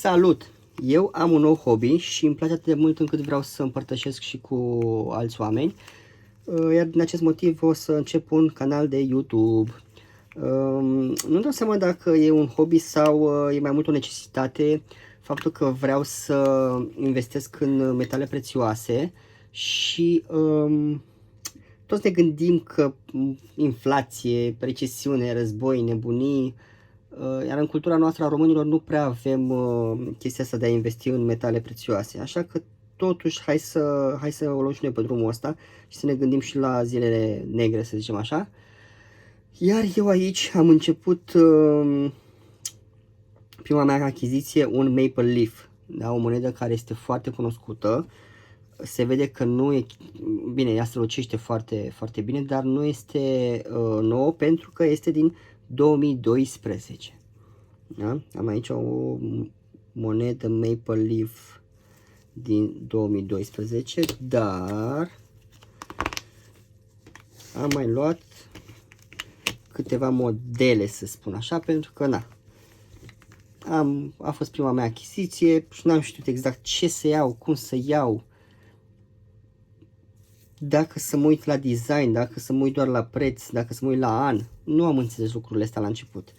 Salut! Eu am un nou hobby și îmi place atât de mult încât vreau să împărtășesc și cu alți oameni. Iar din acest motiv o să încep un canal de YouTube. Nu dau seama dacă e un hobby sau e mai mult o necesitate faptul că vreau să investesc în metale prețioase și toți ne gândim că inflație, recesiune, război, nebunii, iar în cultura noastră a românilor nu prea avem chestia asta de a investi în metale prețioase. Așa că totuși hai să o luăm și noi pe drumul ăsta și să ne gândim și la zilele negre, să zicem așa. Iar eu aici am început prima mea achiziție, un Maple Leaf, da? O monedă care este foarte cunoscută. Se vede că nu e, bine, ea strălucește foarte, foarte bine, dar nu este nouă pentru că este din 2012. Da? Am aici o monedă Maple Leaf din 2012, dar am mai luat câteva modele, să spun așa, pentru că a fost prima mea achiziție și n-am știut exact ce să iau, cum să iau, dacă să mă uit la design, dacă să mă uit doar la preț, dacă să mă uit la an. Nu am înțeles lucrurile astea la început.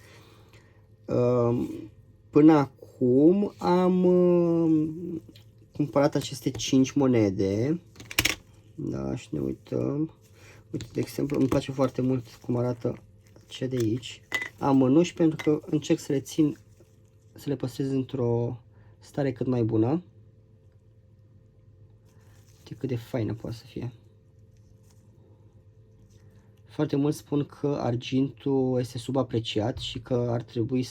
Până acum am cumpărat aceste 5 monede. Da, și ne uităm. Uite, de exemplu, îmi place foarte mult cum arată cea de aici. Am mânuși pentru că încerc să le țin, să le păstrez într-o stare cât mai bună. Uite cât de faină poate să fie. Foarte mulți spun că argintul este subapreciat și că ar trebui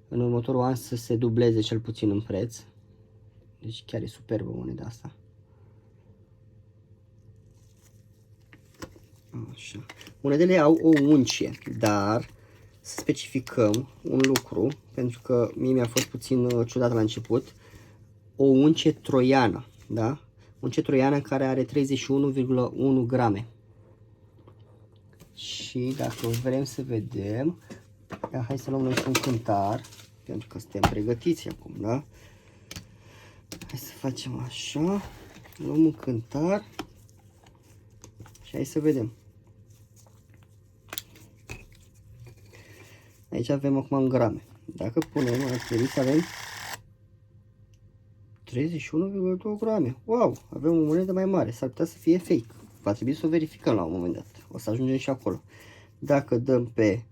în următorul an să se dubleze cel puțin în preț. Deci chiar e superbă moneda asta. Așa. Monedele au o uncie, dar să specificăm un lucru, pentru că mie mi-a fost puțin ciudat la început. O uncie troiană, da? Uncie troiană care are 31,1 grame. Și dacă vrem să vedem, hai să luăm noi și un cântar, pentru că suntem pregătiți acum, da? Hai să facem așa, luăm un cântar și hai să vedem. Aici avem acum în grame. Dacă punem, ar trebui să avem 31,2 grame. Wow, avem o monedă mai mare, s-ar putea să fie fake. Va trebui să o verificăm la un moment dat. O să ajungem și acolo. Dacă dăm pe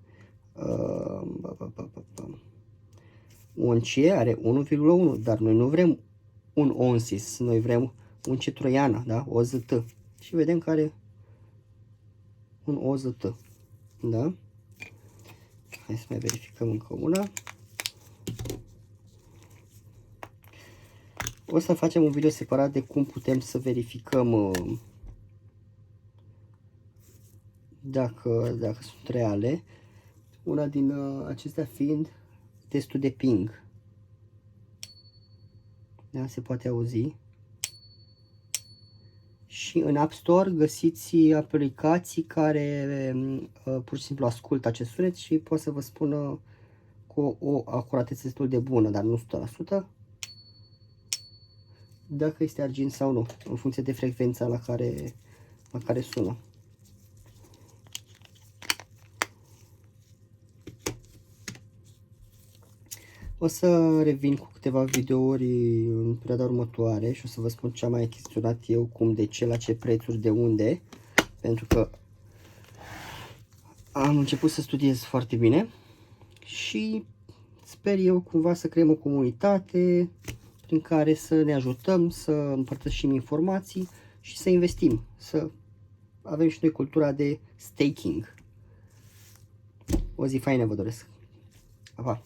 uncie, are 1,1, dar noi nu vrem un onsis, noi vrem uncie troiană, da? OZT. Și vedem că are un OZT. Da? Hai să mai verificăm încă una. O să facem un video separat de cum putem să verificăm dacă sunt reale. Una din acestea fiind testul de ping. Da, se poate auzi. Și în App Store găsiți aplicații care pur și simplu ascultă acest sunet și pot să vă spună cu o acuratețe destul de bună, dar nu 100%, dacă este argint sau nu, în funcție de frecvența la care sună. O să revin cu câteva videouri în perioada următoare și o să vă spun ce am mai achiziționat eu, cum, de ce, la ce prețuri, de unde, pentru că am început să studiez foarte bine și sper eu cumva să creăm o comunitate prin care să ne ajutăm, să împărtășim informații și să investim, să avem și noi cultura de staking. O zi faină vă doresc! Pa, pa!